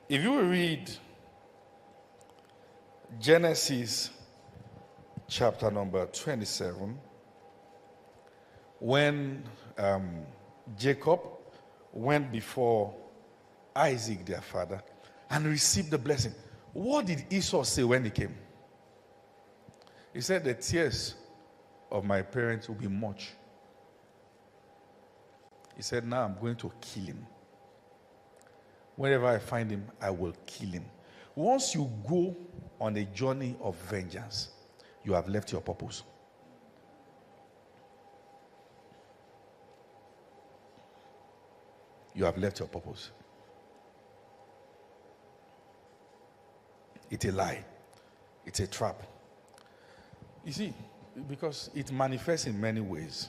If you read Genesis chapter number 27, when Jacob went before Isaac, their father, and received the blessing, what did Esau say when he came? He said, the tears of my parents will be much. He said, now I'm going to kill him. Whenever I find him, I will kill him. Once you go on a journey of vengeance, you have left your purpose. You have left your purpose. It's a lie. It's a trap. You see, because it manifests in many ways.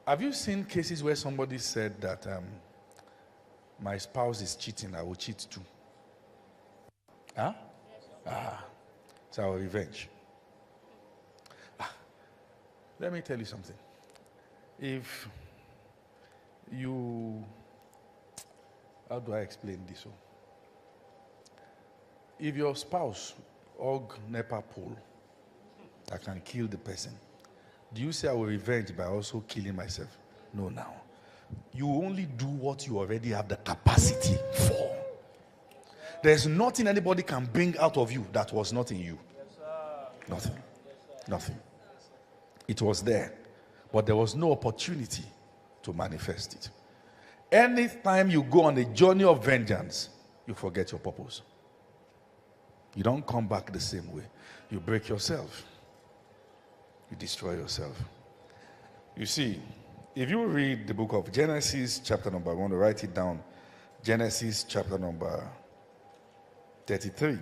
Have you seen cases where somebody said that my spouse is cheating, I will cheat too? Huh? It's our revenge. Let me tell you something. If you, how do I explain this? If your spouse hug NEPA pole that can kill the person, do you say I will revenge by also killing myself? No, now. You only do what you already have the capacity for. There's nothing anybody can bring out of you that was not in you. Nothing. Nothing. It was there, but there was no opportunity to manifest it. Anytime you go on a journey of vengeance, you forget your purpose. You don't come back the same way. You break yourself. You destroy yourself. You see, if you read the book of Genesis, chapter number, I want to write it down. Genesis, chapter number 33.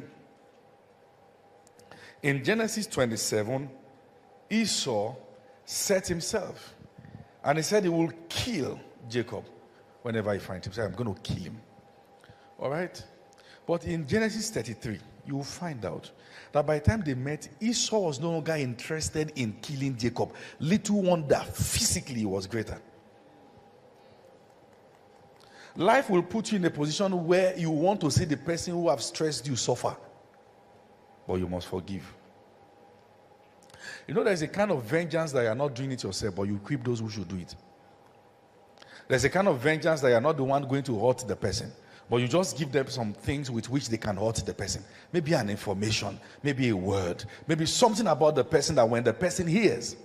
In Genesis 27, Esau set himself. And he said he will kill Jacob whenever he finds him. He said, I'm going to kill him. All right? But in Genesis 33, you will find out that by the time they met, Esau was no longer interested in killing Jacob. Little wonder, physically he was greater. Life will put you in a position where you want to see the person who have stressed you suffer. But you must forgive. You know, there's a kind of vengeance that you're not doing it yourself, but you equip those who should do it. There's a kind of vengeance that you're not the one going to hurt the person, but you just give them some things with which they can hurt the person. Maybe an information, maybe a word, maybe something about the person that when the person hears,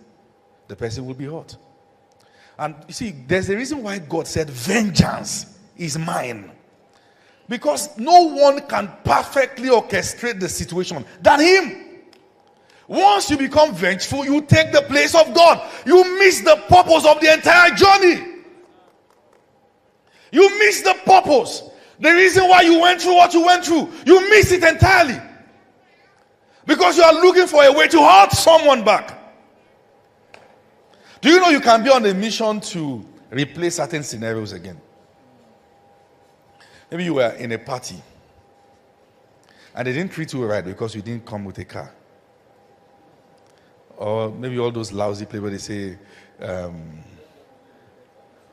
the person will be hurt. And you see, there's a reason why God said, vengeance is mine. Because no one can perfectly orchestrate the situation than him. Once you become vengeful, you take the place of God. You miss the purpose of the entire journey. You miss the purpose. The reason why you went through what you went through, you miss it entirely. Because you are looking for a way to hurt someone back. Do you know you can be on a mission to replay certain scenarios again? Maybe you were in a party and they didn't treat you right because you didn't come with a car. Or maybe all those lousy people, they say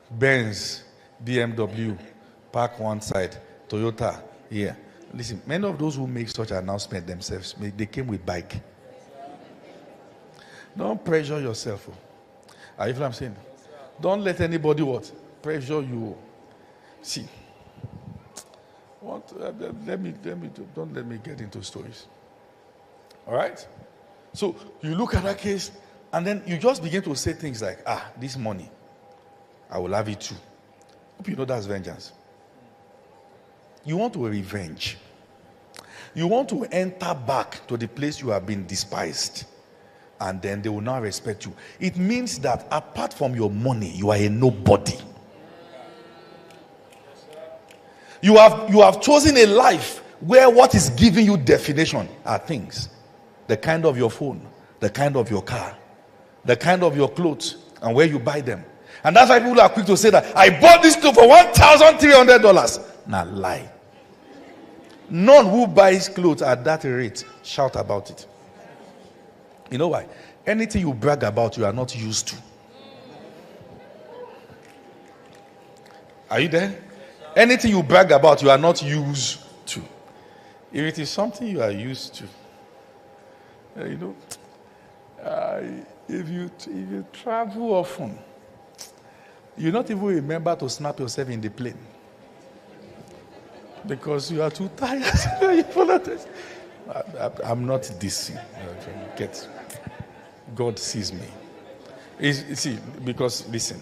Benz, BMW, park one side, Toyota here. Listen, many of those who make such announcements themselves, they came with bike. Don't pressure yourself. Are you know what I'm saying? Don't let anybody what? Pressure you. See, don't let me get into stories. All right? So you look at that case, and then you just begin to say things like, this money, I will have it too. Hope you know that's vengeance. You want to revenge. You want to enter back to the place you have been despised, and then they will now respect you. It means that apart from your money, you are a nobody. You have chosen a life where what is giving you definition are things. The kind of your phone, the kind of your car, the kind of your clothes, and where you buy them. And that's why people are quick to say that I bought this clothes for $1,300. Nah, lie. None who buys clothes at that rate shout about it. You know why? Anything you brag about, you are not used to. Are you there? Anything you brag about, you are not used to. If it is something you are used to, you know, if you travel often, you not even remember to snap yourself in the plane because you are too tired. You follow this. I'm not deceived. Get God sees me. See, because listen,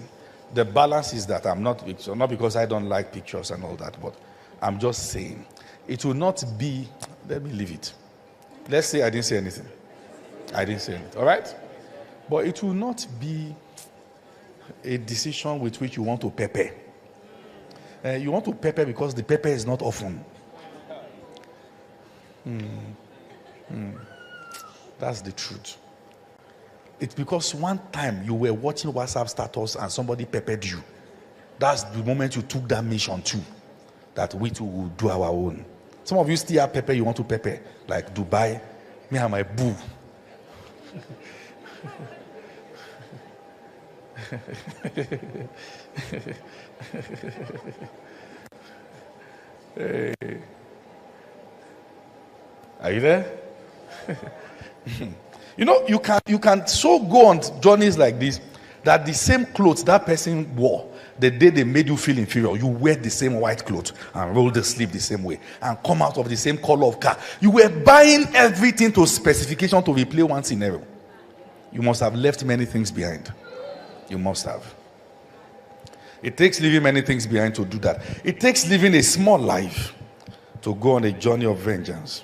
the balance is that I'm not because I don't like pictures and all that, but I'm just saying it will not be. Let me leave it. Let's say I didn't say anything. I didn't say anything. All right, but it will not be a decision with which you want to pepper. You want to pepper because the pepper is not often. That's the truth. It's because one time you were watching WhatsApp status and somebody peppered you. That's the moment you took that mission too. That we too will do our own. Some of you still have pepper you want to pepper. Like Dubai, me and my boo. Hey. Are you there? You know, you can so go on journeys like this that the same clothes that person wore the day they made you feel inferior, you wear the same white clothes and roll the sleeve the same way and come out of the same color of car. You were buying everything to specification to replay one scenario. You must have left many things behind. You must have. It takes leaving many things behind to do that. It takes living a small life to go on a journey of vengeance.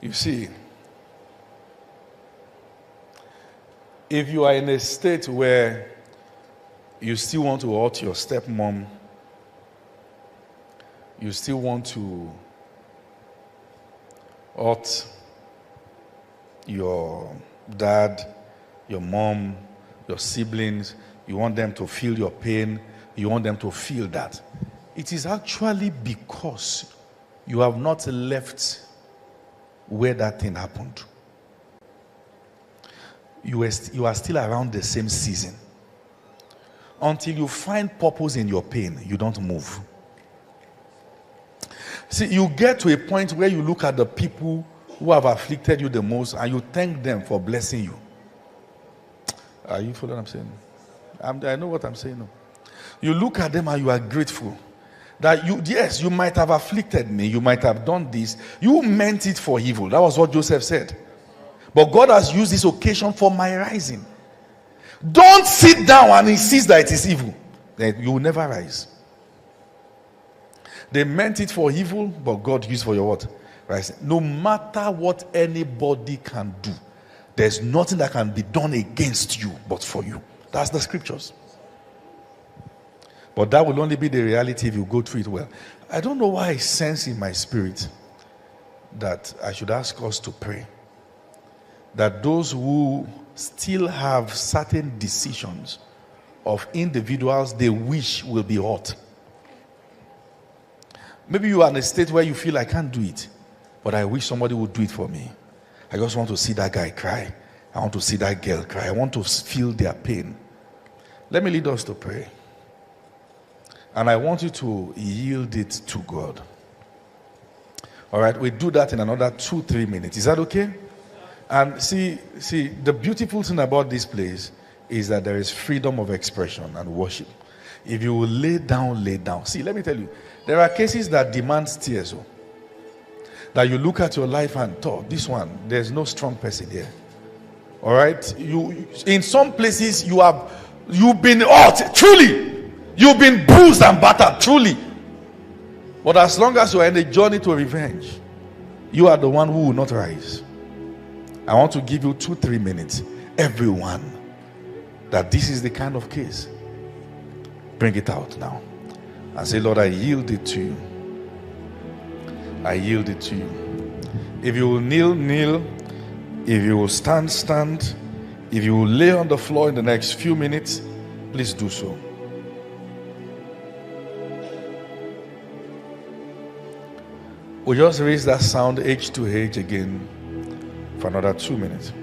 You see, if you are in a state where you still want to hurt your stepmom, you still want to hurt your dad, your mom, your siblings, you want them to feel your pain, you want them to feel that. It is actually because you have not left where that thing happened. You are still around the same season. Until you find purpose in your pain, you don't move. See, you get to a point where you look at the people who have afflicted you the most and you thank them for blessing you. Are you following what I'm saying? I know what I'm saying. No. You look at them and you are grateful. That you might have afflicted me, you might have done this. You meant it for evil. That was what Joseph said. But God has used this occasion for my rising. Don't sit down and insist that it is evil. Then you will never rise. They meant it for evil, but God used for your what? Rising. No matter what anybody can do, there's nothing that can be done against you but for you. That's the scriptures. But that will only be the reality if you go through it well. I don't know why I sense in my spirit that I should ask us to pray. That those who still have certain decisions of individuals they wish will be hurt. Maybe you are in a state where you feel I can't do it, but I wish somebody would do it for me. I just want to see that guy cry. I want to see that girl cry. I want to feel their pain. Let me lead us to pray. And I want you to yield it to God. All right, we do that in another 2-3 minutes. Is that okay? And see, the beautiful thing about this place is that there is freedom of expression and worship. If you will lay down, lay down. See, let me tell you, there are cases that demand tears. That you look at your life and thought, this one, there's no strong person here. All right? You, in some places, you've been hurt, truly. You've been bruised and battered, truly. But as long as you are in a journey to revenge, you are the one who will not rise. I want to give you 2-3 minutes, everyone, that this is the kind of case. Bring it out now. And say, Lord, I yield it to you. I yield it to you. If you will kneel, kneel. If you will stand, stand. If you will lay on the floor in the next few minutes, please do so. We'll just raise that sound H to H again for another 2 minutes.